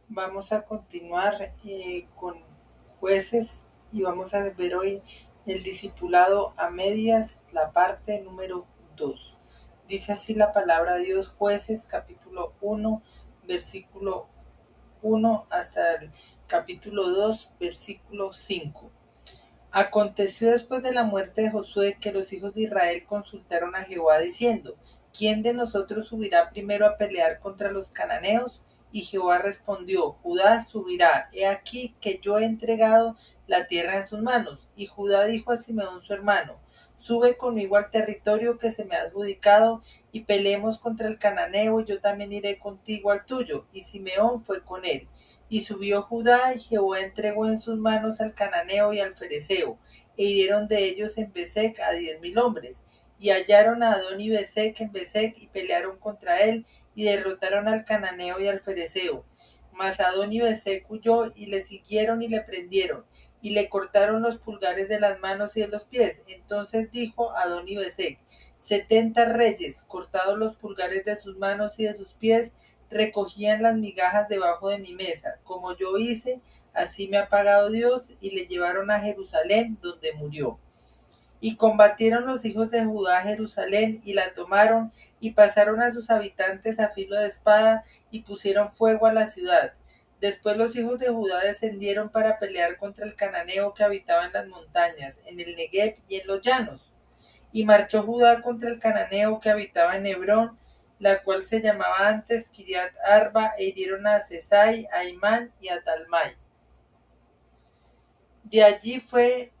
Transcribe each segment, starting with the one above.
Vamos a continuar con jueces y vamos a ver hoy el discipulado a medias, la parte número 2. Dice así la palabra de Dios, jueces capítulo 1, versículo 1 hasta el capítulo 2, versículo 5. Aconteció después de la muerte de Josué que los hijos de Israel consultaron a Jehová diciendo, ¿quién de nosotros subirá primero a pelear contra los cananeos? Y Jehová respondió, Judá subirá, he aquí que yo he entregado la tierra en sus manos. Y Judá dijo a Simeón su hermano, sube conmigo al territorio que se me ha adjudicado y peleemos contra el cananeo y yo también iré contigo al tuyo. Y Simeón fue con él. Y subió Judá, y Jehová entregó en sus manos al cananeo y al fereceo, e hirieron de ellos en Besec a 10,000 hombres. Y hallaron a Adón y Besec en Besec, y pelearon contra él, y derrotaron al cananeo y al fereceo. Mas Adón y Besec huyó, y le siguieron y le prendieron, y le cortaron los pulgares de las manos y de los pies. Entonces dijo Adón y Besec, 70 reyes, cortados los pulgares de sus manos y de sus pies, recogían las migajas debajo de mi mesa. Como yo hice, así me ha pagado Dios, y le llevaron a Jerusalén, donde murió. Y combatieron los hijos de Judá a Jerusalén, y la tomaron, y pasaron a sus habitantes a filo de espada, y pusieron fuego a la ciudad. Después los hijos de Judá descendieron para pelear contra el cananeo que habitaba en las montañas, en el Negev y en los llanos. Y marchó Judá contra el cananeo que habitaba en Hebrón, la cual se llamaba antes Kiriat Arba, e hirieron a Sesai, a Imán y a Talmai. De allí fue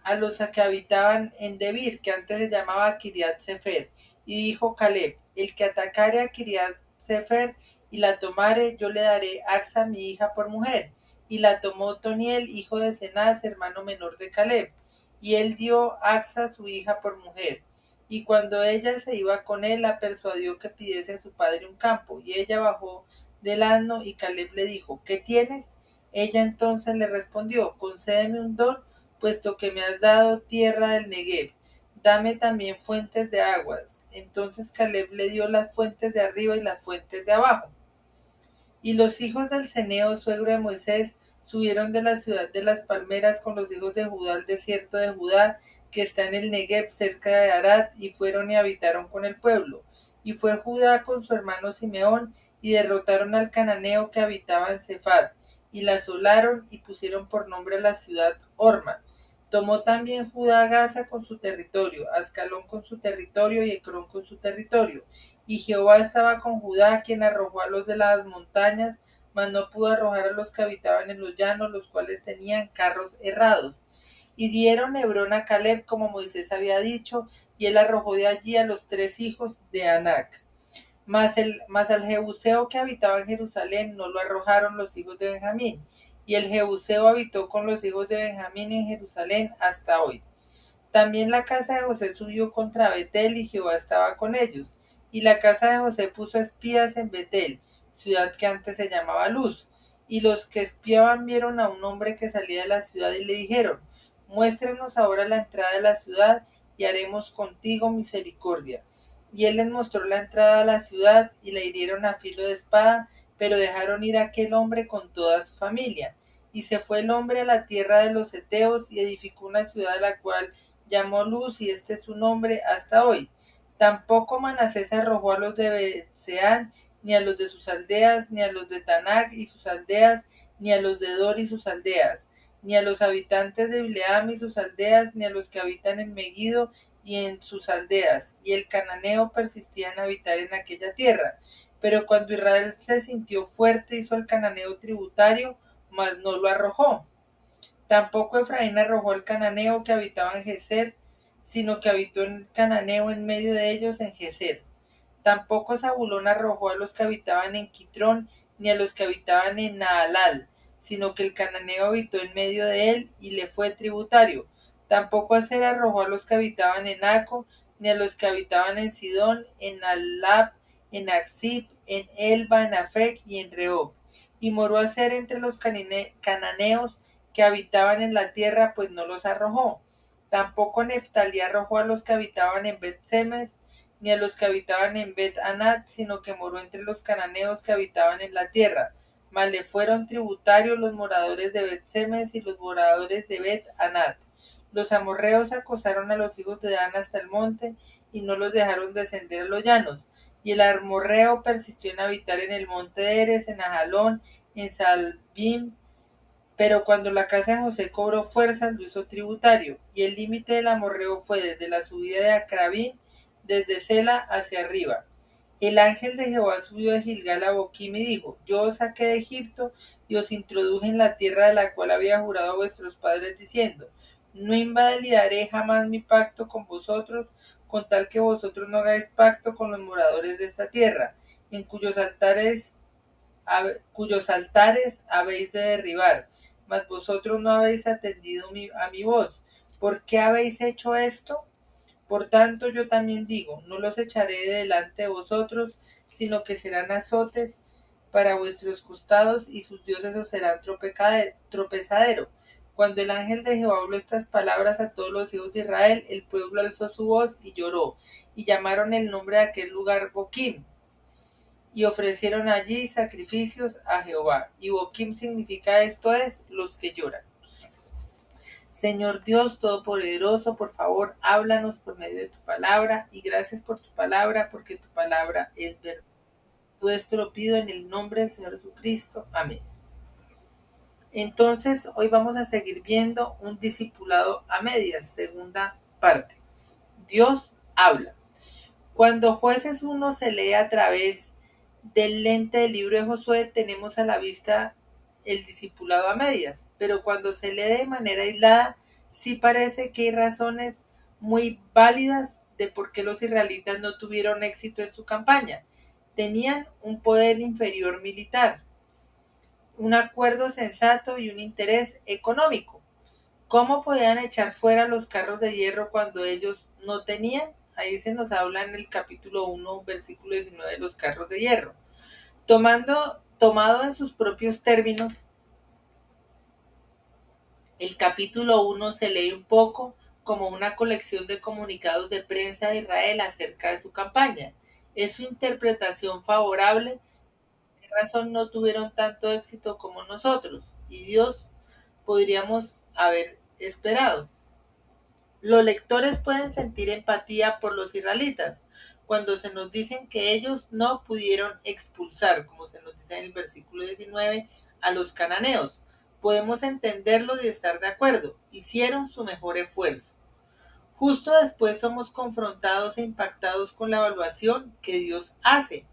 a los que habitaban en Debir, que antes se llamaba Kiriat Sefer. Y dijo Caleb, el que atacare a Kiriat Sefer y la tomare, yo le daré Axa mi hija por mujer. Y la tomó Toniel, hijo de Cenaz, hermano menor de Caleb. Y él dio Axa su hija por mujer. Y cuando ella se iba con él, la persuadió que pidiese a su padre un campo. Y ella bajó del asno, y Caleb le dijo, ¿qué tienes? Ella entonces le respondió, concédeme un don, puesto que me has dado tierra del Negev, dame también fuentes de aguas. Entonces Caleb le dio las fuentes de arriba y las fuentes de abajo. Y los hijos del Ceneo, suegro de Moisés, subieron de la ciudad de las palmeras con los hijos de Judá al desierto de Judá, que está en el Negev cerca de Arad, y fueron y habitaron con el pueblo. Y fue Judá con su hermano Simeón, y derrotaron al cananeo que habitaba en Cefat, y la asolaron, y pusieron por nombre a la ciudad Orma. Tomó también Judá a Gaza con su territorio, Ascalón con su territorio, y Ecrón con su territorio. Y Jehová estaba con Judá, quien arrojó a los de las montañas, mas no pudo arrojar a los que habitaban en los llanos, los cuales tenían carros errados. Y dieron Hebrón a Caleb, como Moisés había dicho, y él arrojó de allí a los 3 hijos de Anac. Mas al Jebuseo que habitaba en Jerusalén no lo arrojaron los hijos de Benjamín. Y el Jebuseo habitó con los hijos de Benjamín en Jerusalén hasta hoy. También la casa de José subió contra Betel, y Jehová estaba con ellos. Y la casa de José puso espías en Betel, ciudad que antes se llamaba Luz. Y los que espiaban vieron a un hombre que salía de la ciudad y le dijeron, muéstrenos ahora la entrada de la ciudad y haremos contigo misericordia. Y él les mostró la entrada a la ciudad, y la hirieron a filo de espada, pero dejaron ir a aquel hombre con toda su familia. Y se fue el hombre a la tierra de los Eteos, y edificó una ciudad a la cual llamó Luz, y este es su nombre hasta hoy. Tampoco Manasés arrojó a los de Betseán, ni a los de sus aldeas, ni a los de Tanac y sus aldeas, ni a los de Dor y sus aldeas, ni a los habitantes de Bileam y sus aldeas, ni a los que habitan en Megiddo y en sus aldeas. Y el cananeo persistía en habitar en aquella tierra. Pero cuando Israel se sintió fuerte, hizo al cananeo tributario, mas no lo arrojó. Tampoco Efraín arrojó al cananeo que habitaba en Geser, sino que habitó el cananeo en medio de ellos en Geser. Tampoco Zabulón arrojó a los que habitaban en Quitrón, ni a los que habitaban en Naalal, sino que el cananeo habitó en medio de él y le fue tributario. Tampoco Aser arrojó a los que habitaban en Aco, ni a los que habitaban en Sidón, en Alab, en Axib, en Elba, en Afec y en Rehob. Y moró Aser entre los cananeos que habitaban en la tierra, pues no los arrojó. Tampoco Neftalí arrojó a los que habitaban en Bet-Semes, ni a los que habitaban en Bet-Anat, sino que moró entre los cananeos que habitaban en la tierra. mas le fueron tributarios los moradores de Bet-Semes y los moradores de Bet-Anat. Los amorreos acosaron a los hijos de Dan hasta el monte y no los dejaron descender a los llanos. Y el amorreo persistió en habitar en el monte de Eres, en Ajalón, en Salbim, pero cuando la casa de José cobró fuerzas, lo hizo tributario, y el límite del amorreo fue desde la subida de Acrabín, desde Sela hacia arriba. El ángel de Jehová subió de Gilgal a Boquim y dijo: Yo os saqué de Egipto y os introduje en la tierra de la cual había jurado a vuestros padres, diciendo: No invalidaré jamás mi pacto con vosotros, con tal que vosotros no hagáis pacto con los moradores de esta tierra, en cuyos altares habéis de derribar, mas vosotros no habéis atendido a mi voz. ¿Por qué habéis hecho esto? Por tanto yo también digo, no los echaré de delante de vosotros, sino que serán azotes para vuestros costados, y sus dioses os serán tropezadero. Cuando el ángel de Jehová habló estas palabras a todos los hijos de Israel, el pueblo alzó su voz y lloró, y llamaron el nombre de aquel lugar Boquim, y ofrecieron allí sacrificios a Jehová. Y Boquim significa, esto es, los que lloran. Señor Dios Todopoderoso, por favor, háblanos por medio de tu palabra, y gracias por tu palabra, porque tu palabra es verdad. Todo esto lo pido en el nombre del Señor Jesucristo. Amén. Entonces, hoy vamos a seguir viendo un discipulado a medias, segunda parte. Dios habla. Cuando Jueces 1 se lee a través del lente del libro de Josué, tenemos a la vista el discipulado a medias, pero cuando se lee de manera aislada, sí parece que hay razones muy válidas de por qué los israelitas no tuvieron éxito en su campaña. Tenían un poder inferior militar, un acuerdo sensato y un interés económico. ¿Cómo podían echar fuera los carros de hierro cuando ellos no tenían? Ahí se nos habla en el capítulo 1, versículo 19 de los carros de hierro. Tomado en sus propios términos, el capítulo 1 se lee un poco como una colección de comunicados de prensa de Israel acerca de su campaña. Es su interpretación favorable. ¿Qué razón no tuvieron tanto éxito como nosotros? Y Dios podríamos haber esperado. Los lectores pueden sentir empatía por los israelitas cuando se nos dicen que ellos no pudieron expulsar, como se nos dice en el versículo 19, a los cananeos. Podemos entenderlo y estar de acuerdo. Hicieron su mejor esfuerzo. Justo después somos confrontados e impactados con la evaluación que Dios hace.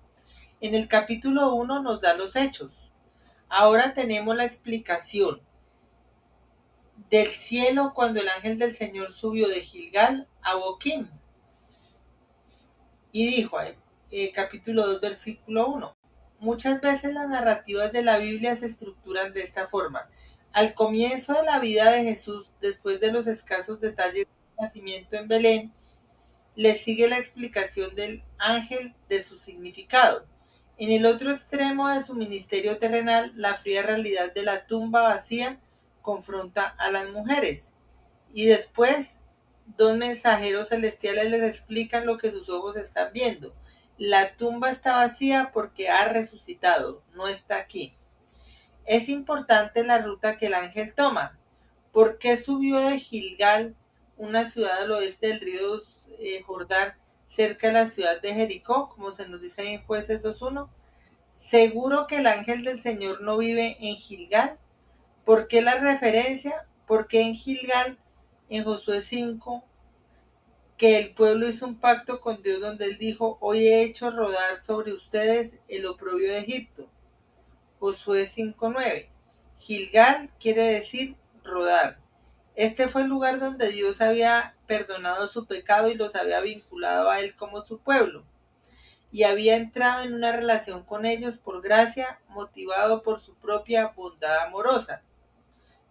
En el capítulo 1 nos da los hechos. Ahora tenemos la explicación del cielo cuando el ángel del Señor subió de Gilgal a Boquim. Y dijo, capítulo 2, versículo 1, muchas veces las narrativas de la Biblia se estructuran de esta forma. Al comienzo de la vida de Jesús, después de los escasos detalles del nacimiento en Belén, le sigue la explicación del ángel de su significado. En el otro extremo de su ministerio terrenal, la fría realidad de la tumba vacía confronta a las mujeres. Y después, dos mensajeros celestiales les explican lo que sus ojos están viendo. La tumba está vacía porque ha resucitado, no está aquí. Es importante la ruta que el ángel toma. ¿Por qué subió de Gilgal, una ciudad al oeste del río Jordán, cerca de la ciudad de Jericó, como se nos dice en Jueces 2.1? Seguro que el ángel del Señor no vive en Gilgal. ¿Por qué la referencia? Porque en Gilgal, en Josué 5, que el pueblo hizo un pacto con Dios donde él dijo, hoy he hecho rodar sobre ustedes el oprobio de Egipto. Josué 5.9. Gilgal quiere decir rodar. Este fue el lugar donde Dios había perdonado su pecado y los había vinculado a él como su pueblo. Y había entrado en una relación con ellos por gracia, motivado por su propia bondad amorosa.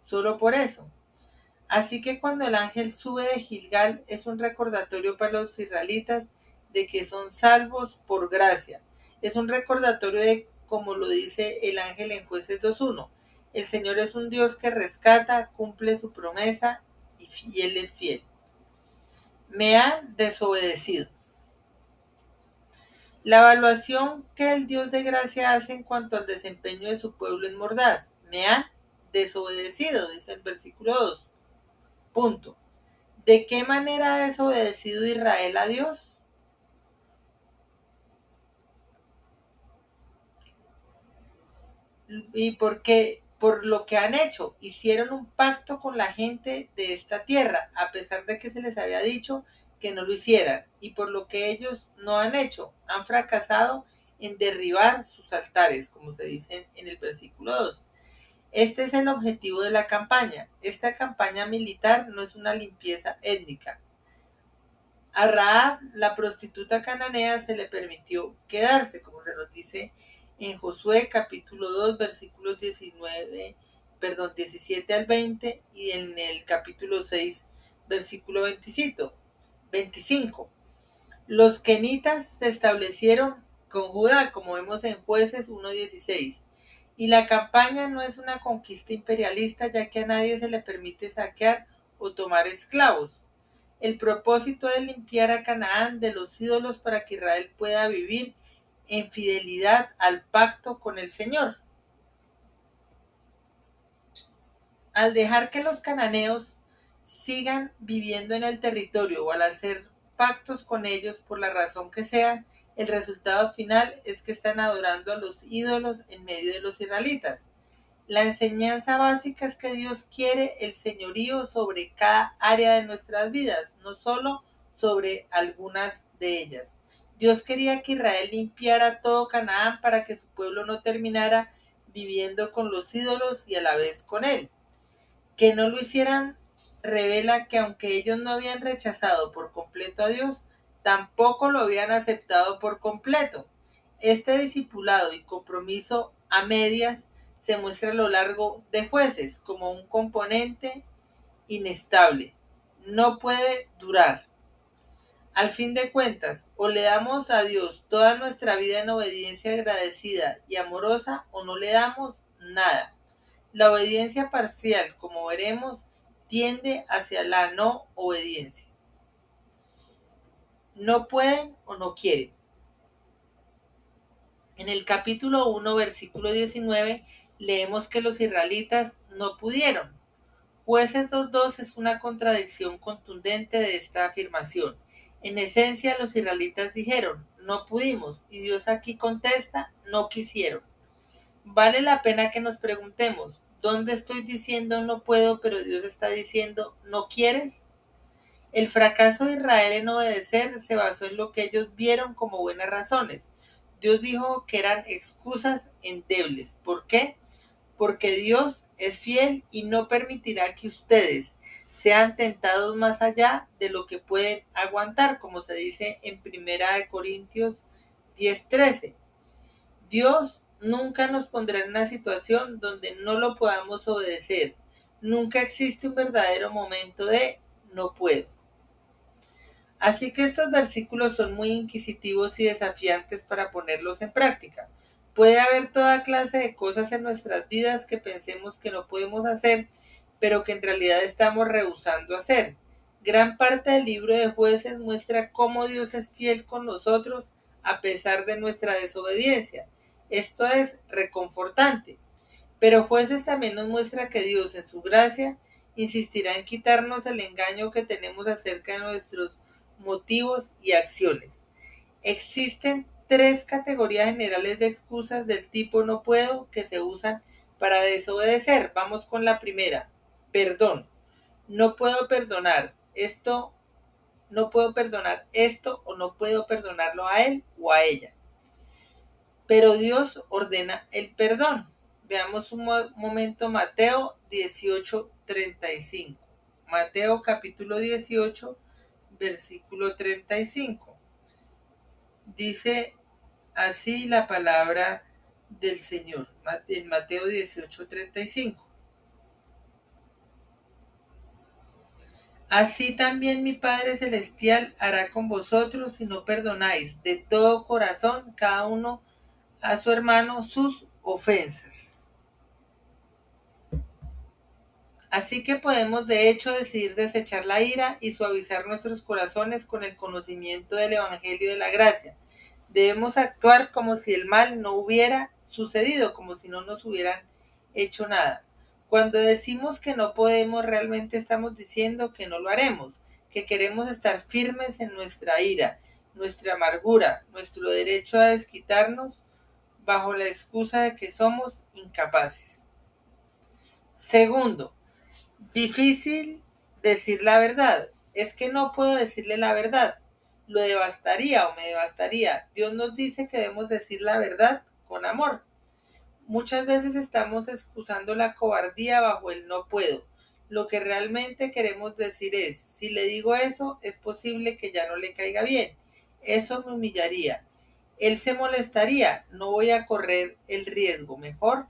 Solo por eso. Así que cuando el ángel sube de Gilgal es un recordatorio para los israelitas de que son salvos por gracia. Es un recordatorio de, como lo dice el ángel en Jueces 2.1, el Señor es un Dios que rescata, cumple su promesa y Él es fiel. Me han desobedecido. La evaluación que el Dios de gracia hace en cuanto al desempeño de su pueblo es mordaz. Me han desobedecido, dice el versículo 2. Punto. ¿De qué manera ha desobedecido Israel a Dios? ¿Y por qué? Por lo que han hecho. Hicieron un pacto con la gente de esta tierra, a pesar de que se les había dicho que no lo hicieran. Y por lo que ellos no han hecho, han fracasado en derribar sus altares, como se dice en el versículo 2. Este es el objetivo de la campaña. Esta campaña militar no es una limpieza étnica. A Rahab, la prostituta cananea, se le permitió quedarse, como se nos dice en Josué capítulo 2 versículos 17 al 20 y en el capítulo 6 versículo 25. Los kenitas se establecieron con Judá, como vemos en Jueces 1:16. Y la campaña no es una conquista imperialista, ya que a nadie se le permite saquear o tomar esclavos. El propósito es limpiar a Canaán de los ídolos para que Israel pueda vivir en fidelidad al pacto con el Señor. Al dejar que los cananeos sigan viviendo en el territorio o al hacer pactos con ellos por la razón que sea, el resultado final es que están adorando a los ídolos en medio de los israelitas. La enseñanza básica es que Dios quiere el señorío sobre cada área de nuestras vidas, no solo sobre algunas de ellas. Dios quería que Israel limpiara todo Canaán para que su pueblo no terminara viviendo con los ídolos y a la vez con él. Que no lo hicieran revela que aunque ellos no habían rechazado por completo a Dios, tampoco lo habían aceptado por completo. Este discipulado y compromiso a medias se muestra a lo largo de Jueces como un componente inestable. No puede durar. Al fin de cuentas, o le damos a Dios toda nuestra vida en obediencia agradecida y amorosa, o no le damos nada. La obediencia parcial, como veremos, tiende hacia la no obediencia. No pueden o no quieren. En el capítulo 1, versículo 19, leemos que los israelitas no pudieron. Jueces 2.2 es una contradicción contundente de esta afirmación. En esencia, los israelitas dijeron, no pudimos, y Dios aquí contesta, no quisieron. Vale la pena que nos preguntemos, ¿dónde estoy diciendo no puedo, pero Dios está diciendo no quieres? El fracaso de Israel en obedecer se basó en lo que ellos vieron como buenas razones. Dios dijo que eran excusas endebles. ¿Por qué? Porque Dios es fiel y no permitirá que ustedes sean tentados más allá de lo que pueden aguantar, como se dice en 1 Corintios 10:13. Dios nunca nos pondrá en una situación donde no lo podamos obedecer. Nunca existe un verdadero momento de no puedo. Así que estos versículos son muy inquisitivos y desafiantes para ponerlos en práctica. Puede haber toda clase de cosas en nuestras vidas que pensemos que no podemos hacer, pero que en realidad estamos rehusando hacer. Gran parte del libro de Jueces muestra cómo Dios es fiel con nosotros a pesar de nuestra desobediencia. Esto es reconfortante. Pero Jueces también nos muestra que Dios, en su gracia, insistirá en quitarnos el engaño que tenemos acerca de nuestros motivos y acciones. Existen tres categorías generales de excusas del tipo no puedo que se usan para desobedecer. Vamos con la primera. Perdón. No puedo perdonar esto, no puedo perdonar esto o no puedo perdonarlo a él o a ella. Pero Dios ordena el perdón. Veamos un momento Mateo 18:35. Mateo capítulo 18, versículo 35. Dice así la palabra del Señor en Mateo 18:35. Así también mi Padre Celestial hará con vosotros si no perdonáis de todo corazón cada uno a su hermano sus ofensas. Así que podemos de hecho decidir desechar la ira y suavizar nuestros corazones con el conocimiento del Evangelio de la Gracia. Debemos actuar como si el mal no hubiera sucedido, como si no nos hubieran hecho nada. Cuando decimos que no podemos, realmente estamos diciendo que no lo haremos, que queremos estar firmes en nuestra ira, nuestra amargura, nuestro derecho a desquitarnos bajo la excusa de que somos incapaces. Segundo, difícil decir la verdad. Es que no puedo decirle la verdad. Lo devastaría o me devastaría. Dios nos dice que debemos decir la verdad con amor. Muchas veces estamos excusando la cobardía bajo el no puedo. Lo que realmente queremos decir es, si le digo eso, es posible que ya no le caiga bien. Eso me humillaría. Él se molestaría. No voy a correr el riesgo. Mejor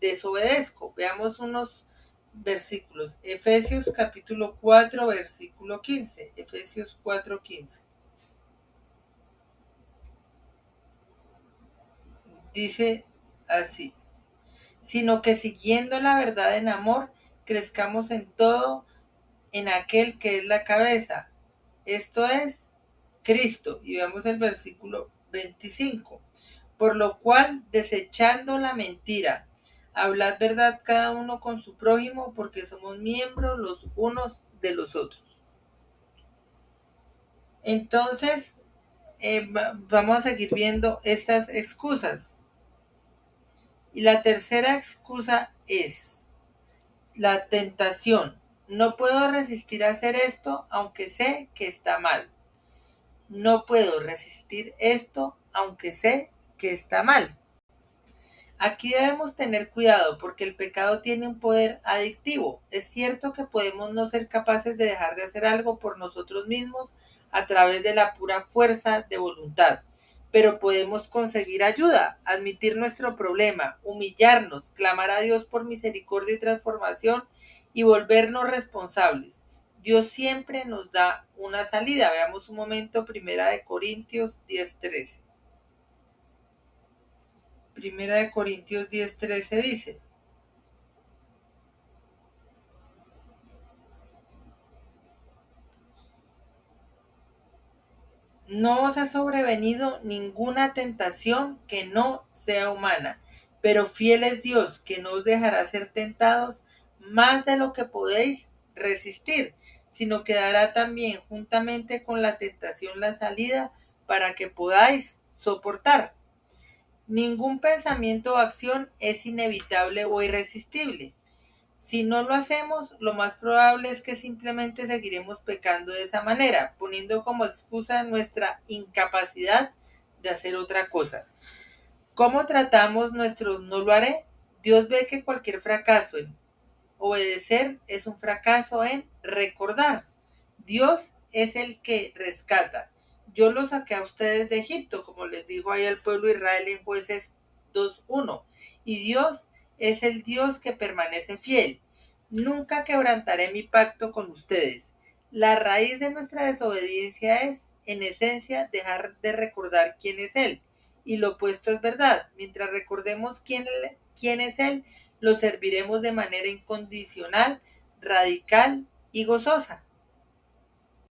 desobedezco. Veamos unos versículos. Efesios capítulo 4, versículo 15. Efesios 4:15. Dice así: sino que siguiendo la verdad en amor, crezcamos en todo en aquel que es la cabeza, esto es Cristo. Y veamos el versículo 25. Por lo cual, desechando la mentira, hablad verdad cada uno con su prójimo, porque somos miembros los unos de los otros. Entonces, vamos a seguir viendo estas excusas. Y la tercera excusa es la tentación. No puedo resistir a hacer esto aunque sé que está mal. No puedo resistir esto aunque sé que está mal. Aquí debemos tener cuidado porque el pecado tiene un poder adictivo. Es cierto que podemos no ser capaces de dejar de hacer algo por nosotros mismos a través de la pura fuerza de voluntad, pero podemos conseguir ayuda, admitir nuestro problema, humillarnos, clamar a Dios por misericordia y transformación y volvernos responsables. Dios siempre nos da una salida. Veamos un momento, Primera de Corintios 10:13. Primera de Corintios 10:13 dice: no os ha sobrevenido ninguna tentación que no sea humana, pero fiel es Dios, que no os dejará ser tentados más de lo que podéis resistir, sino que dará también juntamente con la tentación la salida para que podáis soportar. Ningún pensamiento o acción es inevitable o irresistible. Si no lo hacemos, lo más probable es que simplemente seguiremos pecando de esa manera, poniendo como excusa nuestra incapacidad de hacer otra cosa. ¿Cómo tratamos nuestro no lo haré? Dios ve que cualquier fracaso en obedecer es un fracaso en recordar. Dios es el que rescata. Yo los saqué a ustedes de Egipto, como les dijo ahí al pueblo de Israel en Jueces 2:1. Y Dios es el Dios que permanece fiel. Nunca quebrantaré mi pacto con ustedes. La raíz de nuestra desobediencia es, en esencia, dejar de recordar quién es Él. Y lo opuesto es verdad. Mientras recordemos quién es Él, lo serviremos de manera incondicional, radical y gozosa.